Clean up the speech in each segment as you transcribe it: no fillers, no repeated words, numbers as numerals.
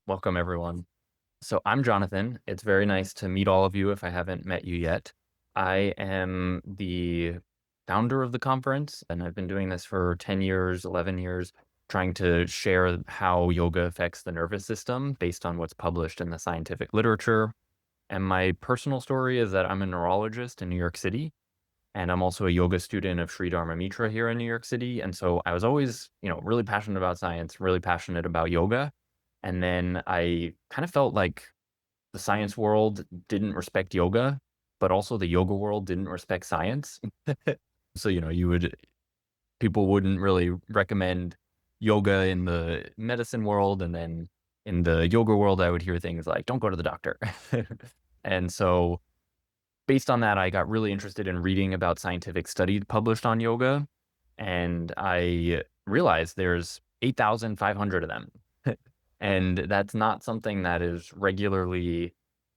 Welcome, everyone. So, I'm Jonathan. It's very nice to meet all of you if I haven't met you yet. I am the founder of the conference, and I've been doing this for 10 years, 11 years, trying to share how yoga affects the nervous system based on what's published in the scientific literature. And my personal story is that I'm a neurologist in New York City, and I'm also a yoga student of Sri Dharma Mitra here in New York City. And so I was always, really passionate about science, really passionate about yoga. And then I kind of felt like the science world didn't respect yoga, but also the yoga world didn't respect science. So, people wouldn't really recommend yoga in the medicine world. And then in the yoga world, I would hear things like, don't go to the doctor. And so based on that, I got really interested in reading about scientific studies published on yoga. And I realized there's 8,500 of them. And that's not something that is regularly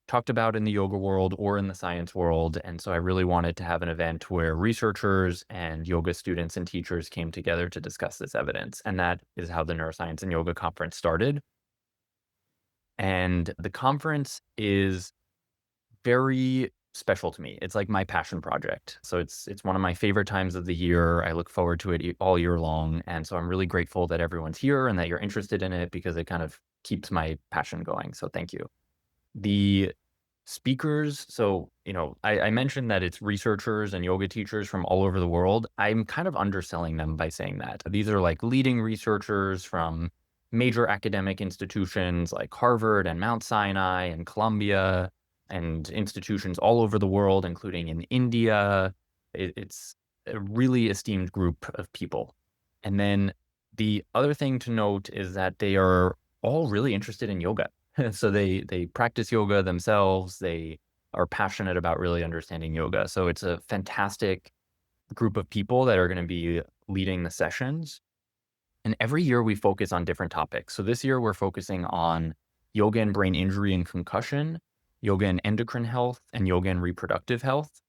talked about in the yoga world or in the science world. And so I really wanted to have an event where researchers and yoga students and teachers came together to discuss this evidence. And that is how the Neuroscience and Yoga Conference started. And the conference is very special to me. It's like my passion project. So it's one of my favorite times of the year. I look forward to it all year long. And so I'm really grateful that everyone's here and that you're interested in it because it kind of keeps my passion going. So thank you. The speakers, so, I mentioned that it's researchers and yoga teachers from all over the world. I'm kind of underselling them by saying that. These are like leading researchers from major academic institutions like Harvard and Mount Sinai and Columbia and institutions all over the world, including in India. It's a really esteemed group of people. And then the other thing to note is that they are all really interested in yoga. So they practice yoga themselves. They are passionate about really understanding yoga. So it's a fantastic group of people that are going to be leading the sessions. And every year we focus on different topics. So this year we're focusing on yoga and brain injury and concussion, yoga and endocrine health, and yoga and reproductive health.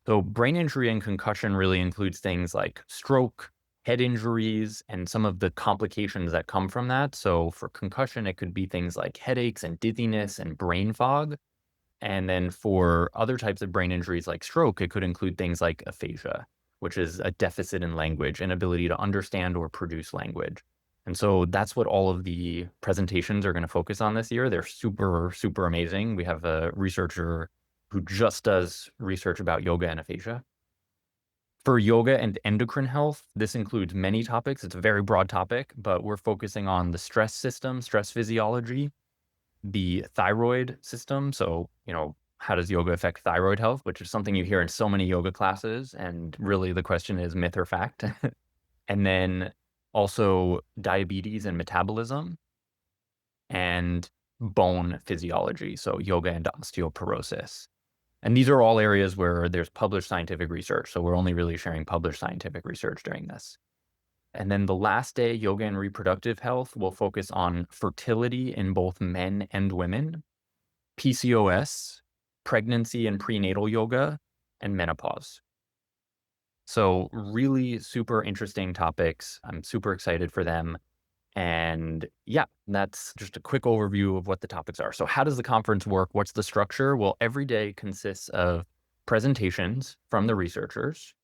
So brain injury and concussion really includes things like stroke, head injuries, and some of the complications that come from that. So for concussion, it could be things like headaches and dizziness and brain fog. And then for other types of brain injuries like stroke, it could include things like aphasia, which is a deficit in language, inability to understand or produce language. And so that's what all of the presentations are going to focus on this year. They're super, super amazing. We have a researcher who just does research about yoga and aphasia. For yoga and endocrine health, this includes many topics. It's a very broad topic, but we're focusing on the stress system, stress physiology, the thyroid system. So, how does yoga affect thyroid health, which is something you hear in so many yoga classes. And really the question is myth or fact. And then also diabetes and metabolism and bone physiology. So yoga and osteoporosis. And these are all areas where there's published scientific research. So we're only really sharing published scientific research during this. And then the last day, yoga and reproductive health, will focus on fertility in both men and women, PCOS, pregnancy and prenatal yoga, and menopause. So really super interesting topics. I'm super excited for them. And yeah, that's just a quick overview of what the topics are. So how does the conference work? What's the structure? Well, every day consists of presentations from the researchers,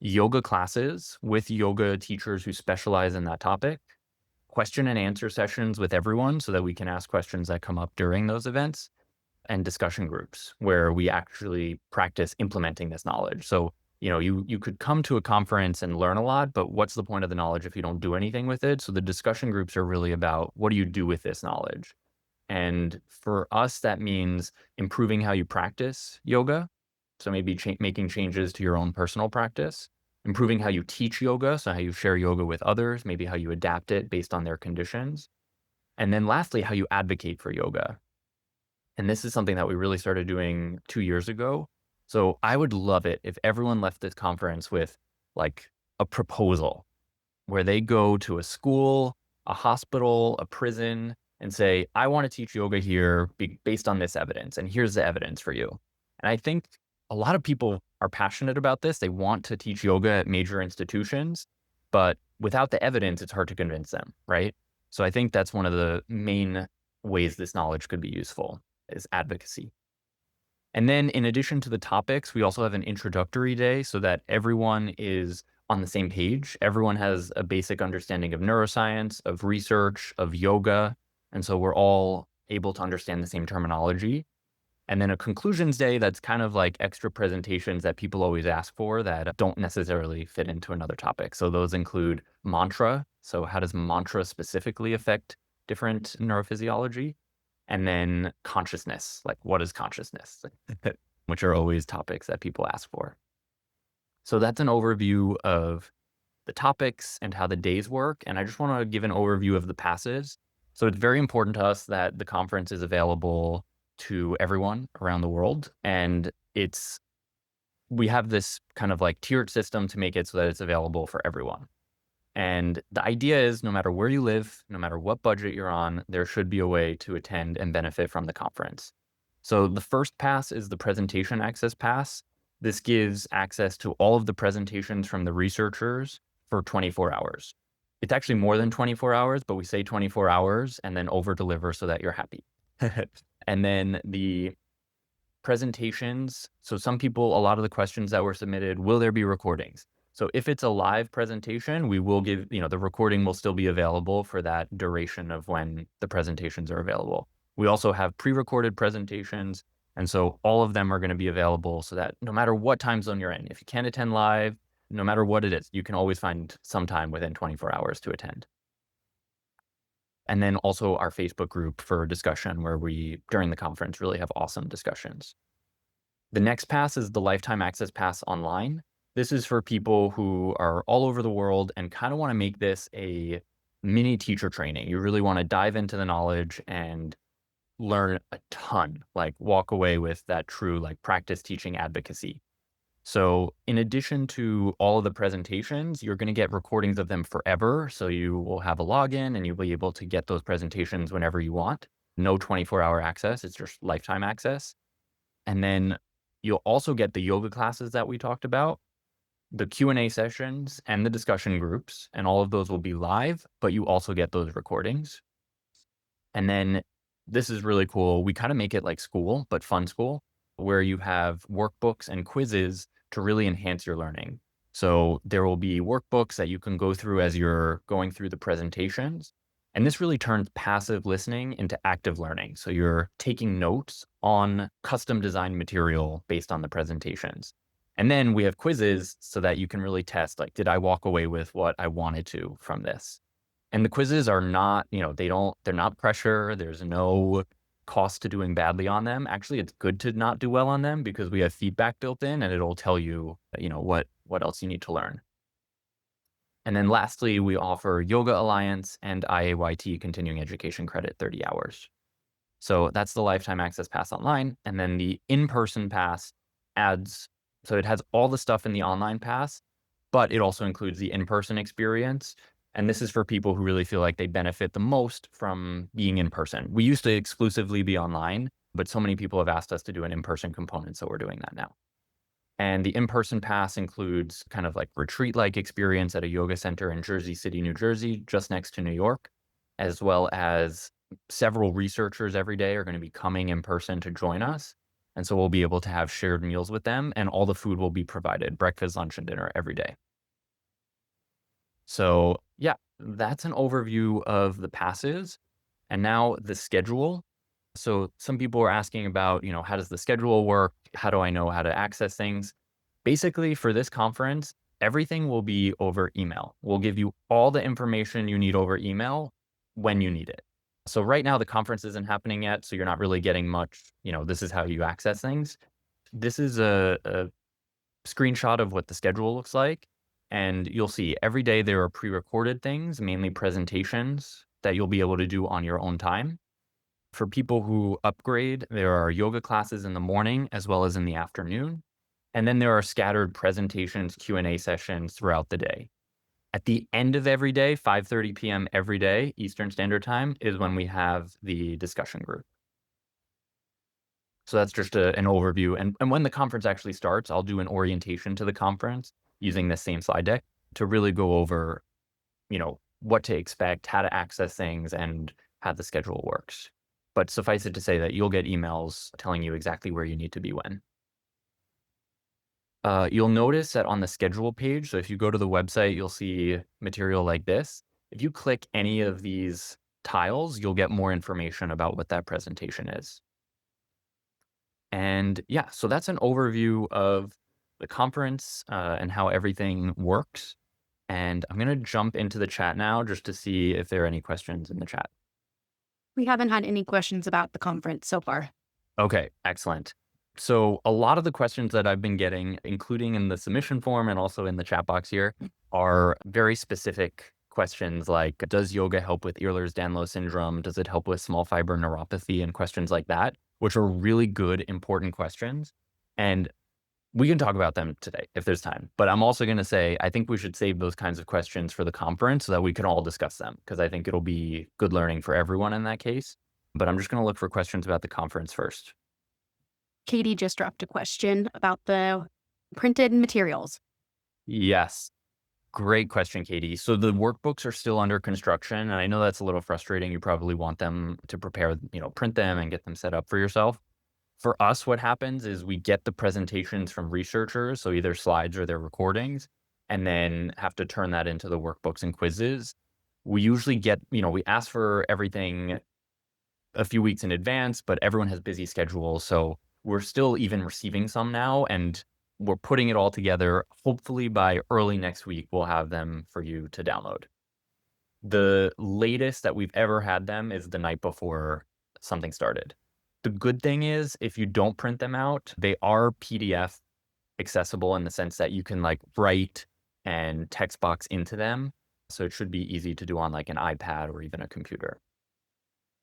yoga classes with yoga teachers who specialize in that topic, question and answer sessions with everyone so that we can ask questions that come up during those events, and discussion groups where we actually practice implementing this knowledge. So, you could come to a conference and learn a lot, but what's the point of the knowledge if you don't do anything with it? So the discussion groups are really about what do you do with this knowledge? And for us, that means improving how you practice yoga. So maybe making changes to your own personal practice, improving how you teach yoga. So how you share yoga with others, maybe how you adapt it based on their conditions. And then lastly, how you advocate for yoga. And this is something that we really started doing 2 years ago. So I would love it if everyone left this conference with like a proposal where they go to a school, a hospital, a prison, and say, I want to teach yoga here based on this evidence. And here's the evidence for you. And I think a lot of people are passionate about this. They want to teach yoga at major institutions, but without the evidence, it's hard to convince them, right? So I think that's one of the main ways this knowledge could be useful is advocacy. And then in addition to the topics, we also have an introductory day so that everyone is on the same page. Everyone has a basic understanding of neuroscience, of research, of yoga. And so we're all able to understand the same terminology. And then a conclusions day that's kind of like extra presentations that people always ask for that don't necessarily fit into another topic. So those include mantra. So how does mantra specifically affect different neurophysiology? And then consciousness, like what is consciousness? Which are always topics that people ask for. So that's an overview of the topics and how the days work. And I just want to give an overview of the passes. So it's very important to us that the conference is available to everyone around the world. And we have this kind of like tiered system to make it so that it's available for everyone. And the idea is no matter where you live, no matter what budget you're on, there should be a way to attend and benefit from the conference. So the first pass is the presentation access pass. This gives access to all of the presentations from the researchers for 24 hours. It's actually more than 24 hours, but we say 24 hours and then over deliver so that you're happy. And then the presentations. So some people, a lot of the questions that were submitted, will there be recordings? So if it's a live presentation, we will give, the recording will still be available for that duration of when the presentations are available. We also have pre-recorded presentations. And so all of them are going to be available so that no matter what time zone you're in, if you can't attend live, no matter what it is, you can always find some time within 24 hours to attend. And then also our Facebook group for discussion where we, during the conference, really have awesome discussions. The next pass is the Lifetime Access Pass online. This is for people who are all over the world and kind of want to make this a mini teacher training. You really want to dive into the knowledge and learn a ton, like walk away with that true like practice teaching advocacy. So in addition to all of the presentations, you're going to get recordings of them forever. So you will have a login and you'll be able to get those presentations whenever you want. No 24-hour access. It's just lifetime access. And then you'll also get the yoga classes that we talked about, the Q&A sessions and the discussion groups, and all of those will be live, but you also get those recordings. And then this is really cool. We kind of make it like school, but fun school, where you have workbooks and quizzes to really enhance your learning. So there will be workbooks that you can go through as you're going through the presentations. And this really turns passive listening into active learning. So you're taking notes on custom designed material based on the presentations. And then we have quizzes so that you can really test, like, did I walk away with what I wanted to from this? And the quizzes are not, they're not pressure. There's no cost to doing badly on them. Actually, it's good to not do well on them because we have feedback built in and it'll tell you, what else you need to learn. And then lastly, we offer Yoga Alliance and IAYT continuing education credit 30 hours. So that's the lifetime access pass online. And then the in-person pass so it has all the stuff in the online pass, but it also includes the in-person experience. And this is for people who really feel like they benefit the most from being in person. We used to exclusively be online, but so many people have asked us to do an in-person component, so we're doing that now. And the in-person pass includes kind of like retreat-like experience at a yoga center in Jersey City, New Jersey, just next to New York, as well as several researchers every day are going to be coming in person to join us. And so we'll be able to have shared meals with them and all the food will be provided, breakfast, lunch, and dinner every day. So yeah, that's an overview of the passes. And now the schedule. So some people are asking about, how does the schedule work? How do I know how to access things? Basically, for this conference, everything will be over email. We'll give you all the information you need over email when you need it. So right now, the conference isn't happening yet, so you're not really getting much, this is how you access things. This is a screenshot of what the schedule looks like. And you'll see every day there are pre-recorded things, mainly presentations that you'll be able to do on your own time. For people who upgrade, there are yoga classes in the morning as well as in the afternoon. And then there are scattered presentations, Q&A sessions throughout the day. At the end of every day, 5:30 p.m. every day, Eastern Standard Time, is when we have the discussion group. So that's just an overview. And when the conference actually starts, I'll do an orientation to the conference using this same slide deck to really go over, what to expect, how to access things, and how the schedule works. But suffice it to say that you'll get emails telling you exactly where you need to be when. You'll notice that on the schedule page, so if you go to the website, you'll see material like this. If you click any of these tiles, you'll get more information about what that presentation is. And yeah, so that's an overview of the conference and how everything works. And I'm going to jump into the chat now just to see if there are any questions in the chat. We haven't had any questions about the conference so far. Okay, excellent. So a lot of the questions that I've been getting, including in the submission form and also in the chat box here, are very specific questions like, does yoga help with Ehlers-Danlos syndrome? Does it help with small fiber neuropathy? And questions like that, which are really good, important questions. And we can talk about them today if there's time. But I'm also going to say, I think we should save those kinds of questions for the conference so that we can all discuss them, because I think it'll be good learning for everyone in that case. But I'm just going to look for questions about the conference first. Katie just dropped a question about the printed materials. Yes. Great question, Katie. So the workbooks are still under construction, and I know that's a little frustrating. You probably want them to prepare, print them and get them set up for yourself. For us, what happens is we get the presentations from researchers, so either slides or their recordings, and then have to turn that into the workbooks and quizzes. We usually get, we ask for everything a few weeks in advance, but everyone has busy schedules. So we're still even receiving some now, and we're putting it all together. Hopefully by early next week, we'll have them for you to download. The latest that we've ever had them is the night before something started. The good thing is if you don't print them out, they are PDF accessible in the sense that you can like write and text box into them. So it should be easy to do on like an iPad or even a computer.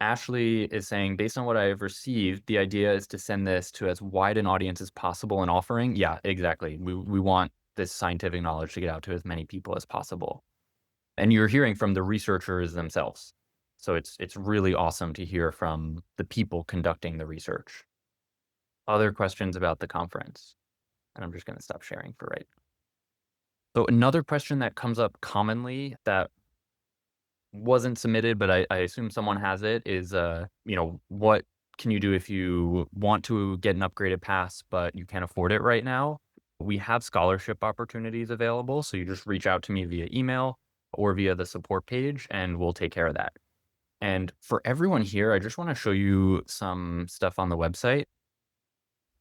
Ashley is saying, based on what I have received, the idea is to send this to as wide an audience as possible in offering. Yeah, exactly. We want this scientific knowledge to get out to as many people as possible. And you're hearing from the researchers themselves. So it's really awesome to hear from the people conducting the research. Other questions about the conference? And I'm just going to stop sharing for right. So another question that comes up commonly that wasn't submitted, but I assume someone has it, is, what can you do if you want to get an upgraded pass, but you can't afford it right now? We have scholarship opportunities available, so you just reach out to me via email or via the support page, and we'll take care of that. And for everyone here, I just want to show you some stuff on the website.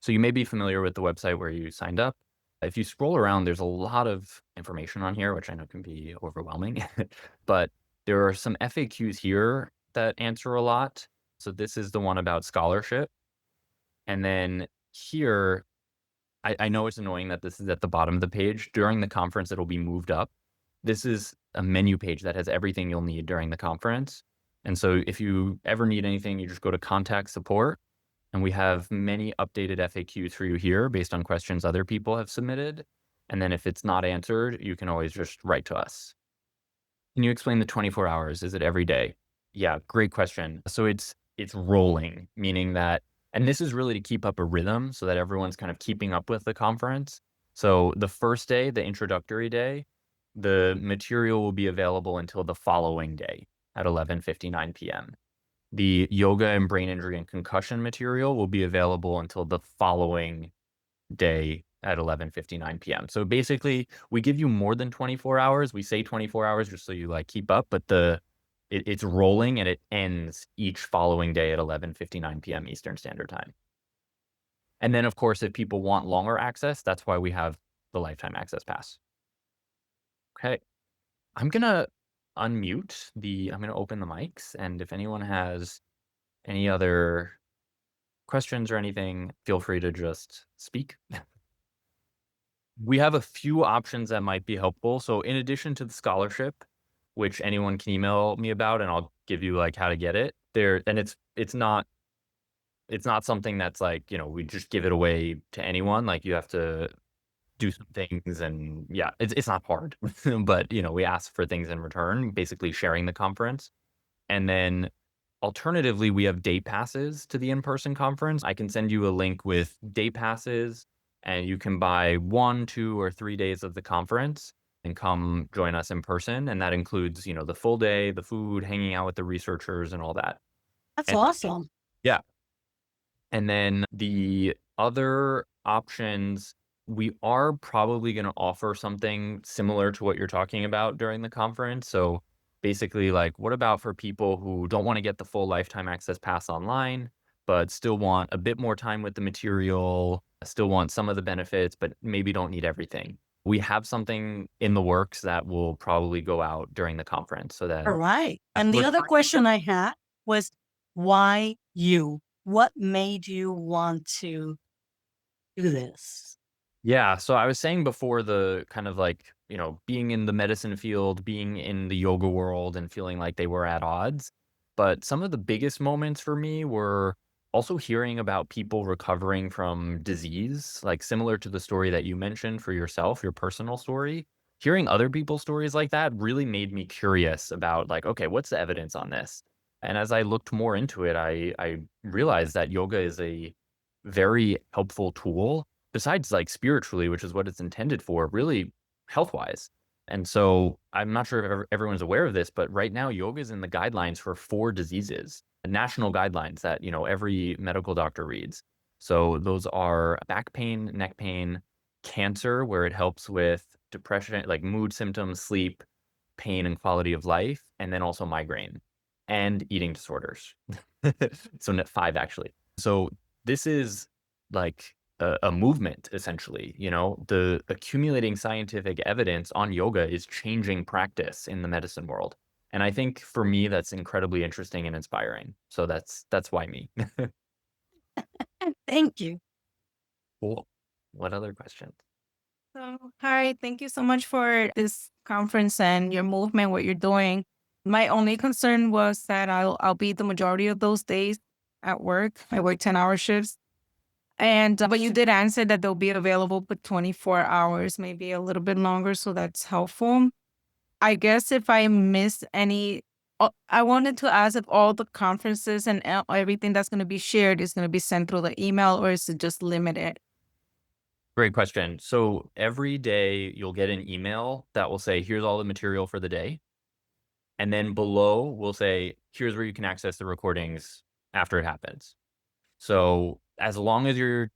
So you may be familiar with the website where you signed up. If you scroll around, there's a lot of information on here, which I know can be overwhelming, but there are some FAQs here that answer a lot. So this is the one about scholarship. And then here, I know it's annoying that this is at the bottom of the page. During the conference, it'll be moved up. This is a menu page that has everything you'll need during the conference. And so if you ever need anything, you just go to contact support. And we have many updated FAQs for you here based on questions other people have submitted. And then if it's not answered, you can always just write to us. Can you explain the 24 hours? Is it every day? Yeah, great question. So it's rolling, meaning that, and this is really to keep up a rhythm so that everyone's kind of keeping up with the conference. So the first day, the introductory day, the material will be available until the following day at 11:59 p.m. The yoga and brain injury and concussion material will be available until the following day at 11:59 p.m. So basically, we give you more than 24 hours. We say 24 hours just so you like keep up, but it's rolling and it ends each following day at 11:59 p.m. Eastern Standard Time. And then, of course, if people want longer access, that's why we have the lifetime access pass. Okay. I'm gonna I'm gonna open the mics, and if anyone has any other questions or anything, feel free to just speak. We have a few options that might be helpful. So in addition to the scholarship, which anyone can email me about, and I'll give you like how to get it there. And it's not something that's like, we just give it away to anyone. Like you have to do some things, and yeah, it's not hard, but we ask for things in return, basically sharing the conference. And then alternatively, we have day passes to the in-person conference. I can send you a link with day passes, and you can buy 1, 2, or 3 days of the conference. and come join us in person. And that includes, the full day, the food, hanging out with the researchers and all that. That's And awesome. yeah. And then the other options, we are probably going to offer something similar to what you're talking about during the conference. So basically, like, what about for people who don't want to get the full lifetime access pass online, but still want a bit more time with the material, still want some of the benefits, but maybe don't need everything? We have something in the works that will probably go out during the conference so All that right. And the we're other question I had was, why you? What made you want to do this? Yeah, so I was saying before the kind of like, being in the medicine field, being in the yoga world and feeling like they were at odds. But some of the biggest moments for me were also hearing about people recovering from disease, like similar to the story that you mentioned for yourself, your personal story. Hearing other people's stories like that really made me curious about like, okay, what's the evidence on this? And as I looked more into it, I realized that yoga is a very helpful tool besides like spiritually, which is what it's intended for, really health wise. And so I'm not sure if everyone's aware of this, but right now yoga is in the guidelines for 4 diseases, national guidelines that, every medical doctor reads. So those are back pain, neck pain, cancer, where it helps with depression, like mood symptoms, sleep, pain, and quality of life, and then also migraine and eating disorders. So net 5 actually. So this is like a movement essentially, the accumulating scientific evidence on yoga is changing practice in the medicine world. And I think for me that's incredibly interesting and inspiring. So that's why me. Thank you. Cool. What other questions? So, hi, thank you so much for this conference and your movement, what you're doing. My only concern was that I'll be the majority of those days at work. I work 10-hour shifts. And but you did answer that they'll be available for 24 hours, maybe a little bit longer, so that's helpful. I guess if I miss any I wanted to ask if all the conferences and everything that's going to be shared is going to be sent through the email, or is it just limited? Great question. So every day you'll get an email that will say, here's all the material for the day. And then below we'll say, here's where you can access the recordings after it happens. So as long as you're,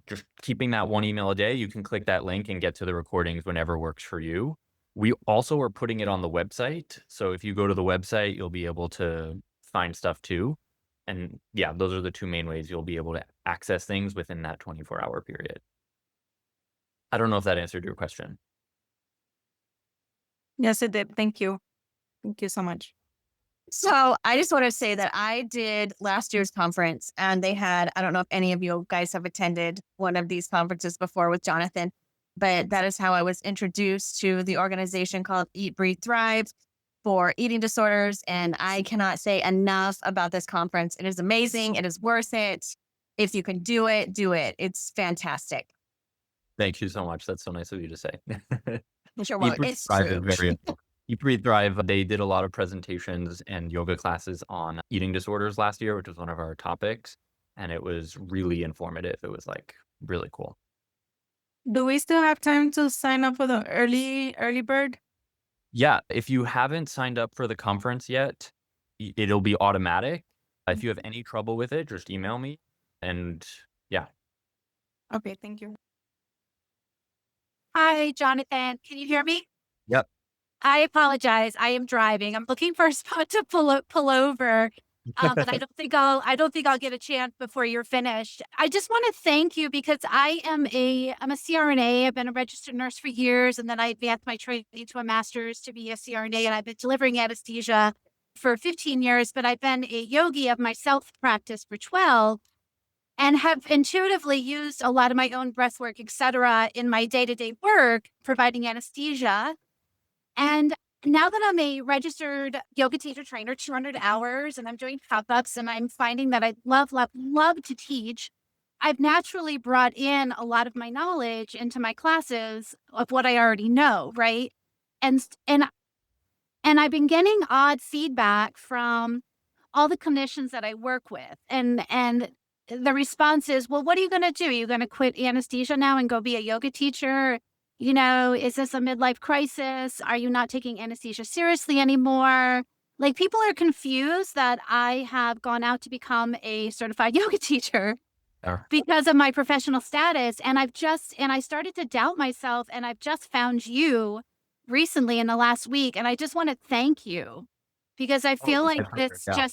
just keeping that one email a day, you can click that link and get to the recordings whenever works for you. We also are putting it on the website. So if you go to the website, you'll be able to find stuff too. And yeah, those are the 2 main ways you'll be able to access things within that 24-hour period. I don't know if that answered your question. Yes, it did. Thank you. Thank you so much. So I just want to say that I did last year's conference and they had, I don't know if any of you guys have attended one of these conferences before with Jonathan, but that is how I was introduced to the organization called Eat, Breathe, Thrive for eating disorders. And I cannot say enough about this conference. It is amazing. It is worth it. If you can do it, do it. It's fantastic. Thank you so much. That's so nice of you to say. Sure, Eat, well, Breathe, it's Thrive is true. very important. Eat, Breathe, Thrive, they did a lot of presentations and yoga classes on eating disorders last year, which was one of our topics, and it was really informative. It was, like, really cool. Do we still have time to sign up for the early bird? Yeah, if you haven't signed up for the conference yet, it'll be automatic. If you have any trouble with it, just email me, and yeah. Okay, thank you. Hi, Jonathan. Can you hear me? Yep. I apologize. I am driving. I'm looking for a spot to pull over. But I don't think I'll get a chance before you're finished. I just want to thank you because I'm a CRNA. I've been a registered nurse for years, and then I advanced my training to a master's to be a CRNA, and I've been delivering anesthesia for 15 years, but I've been a yogi of my self practice for 12 and have intuitively used a lot of my own breath work, et cetera, in my day-to-day work, providing anesthesia. And now that I'm a registered yoga teacher trainer, 200 hours, and I'm doing pop-ups and I'm finding that I love, love, love to teach, I've naturally brought in a lot of my knowledge into my classes of what I already know, right? And and I've been getting odd feedback from all the clinicians that I work with. And the response is, well, what are you going to do? Are you going to quit anesthesia now and go be a yoga teacher? is this a midlife crisis? Are you not taking anesthesia seriously anymore? Like, people are confused that I have gone out to become a certified yoga teacher Or because of my professional status. And I started to doubt myself, and I've just found you recently in the last week. And I just want to thank you because I oh, feel my like pleasure. Yeah.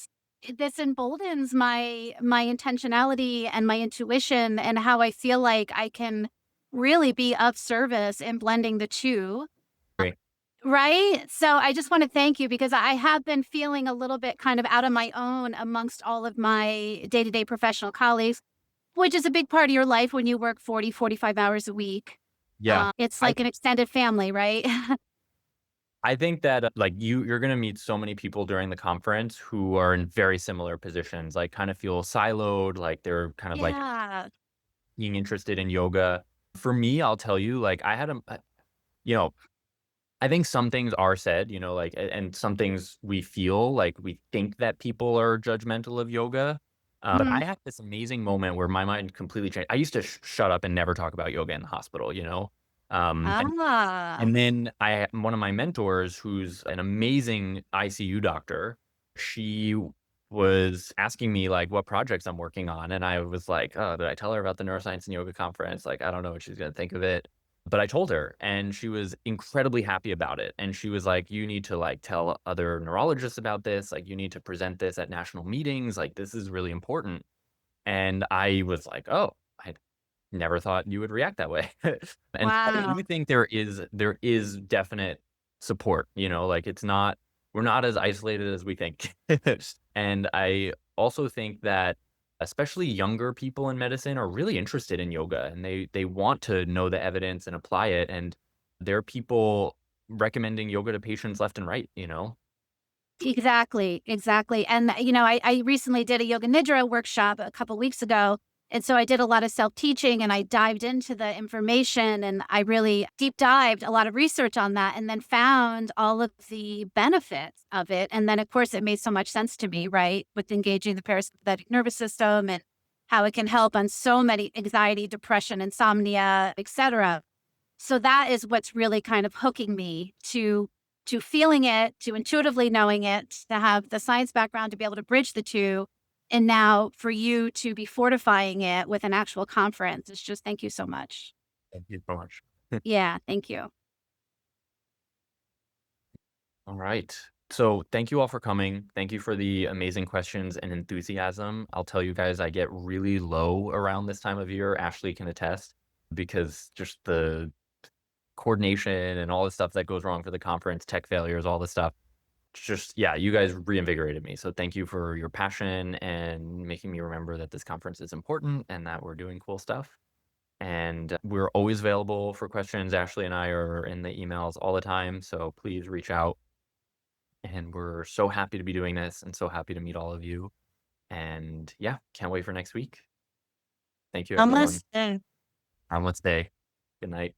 this emboldens my intentionality and my intuition and how I feel like I can really be of service in blending the two. Great. Right? So I just want to thank you because I have been feeling a little bit kind of out on my own amongst all of my day-to-day professional colleagues, which is a big part of your life when you work 40, 45 hours a week. Yeah. It's I like an extended family, right? I think that, like, you're gonna meet so many people during the conference who are in very similar positions, like, kind of feel siloed, like, they're kind of, like, Yeah. being interested in yoga. For me, I'll tell you, like, I had you know, I think some things are said, like, and some things we feel, like, we think that people are judgmental of yoga. But Mhm. I had this amazing moment where my mind completely changed. I used to shut up and never talk about yoga in the hospital, and Ah. then one of my mentors, who's an amazing ICU doctor, she was asking me, like, what projects I'm working on, and I was like, "Oh, did I tell her about the Neuroscience and Yoga Conference? Like, I don't know what she's gonna think of it." But I told her, and she was incredibly happy about it, and she was like, "You need to, like, tell other neurologists about this, like, you need to present this at national meetings, like, this is really important." And I was like, "Oh, I never thought you would react that way." And I Wow. do think there is definite support, like, it's not we're not as isolated as we think. And I also think that especially younger people in medicine are really interested in yoga, and they want to know the evidence and apply it, and there are people recommending yoga to patients left and right. Exactly, exactly. And, I recently did a yoga nidra workshop a couple weeks ago. And so I did a lot of self teaching and I dived into the information and I really deep dived a lot of research on that and then found all of the benefits of it. And then, of course, it made so much sense to me, right? With engaging the parasympathetic nervous system and how it can help on so many anxiety, depression, insomnia, etc. So that is what's really kind of hooking me to feeling it, to intuitively knowing it, to have the science background to be able to bridge the two. And now for you to be fortifying it with an actual conference. It's just thank you so much. Thank you so much. Yeah, thank you. All right. So thank you all for coming. Thank you for the amazing questions and enthusiasm. I'll tell you guys, I get really low around this time of year. Ashley can attest because just the coordination and all the stuff that goes wrong for the conference, tech failures, all this stuff. Just, yeah, you guys reinvigorated me. So thank you for your passion and making me remember that this conference is important and that we're doing cool stuff. And we're always available for questions. Ashley and I are in the emails all the time. So please reach out. And we're so happy to be doing this and so happy to meet all of you. And yeah, can't wait for next week. Thank you, everyone. Namaste. Let's stay. Good night.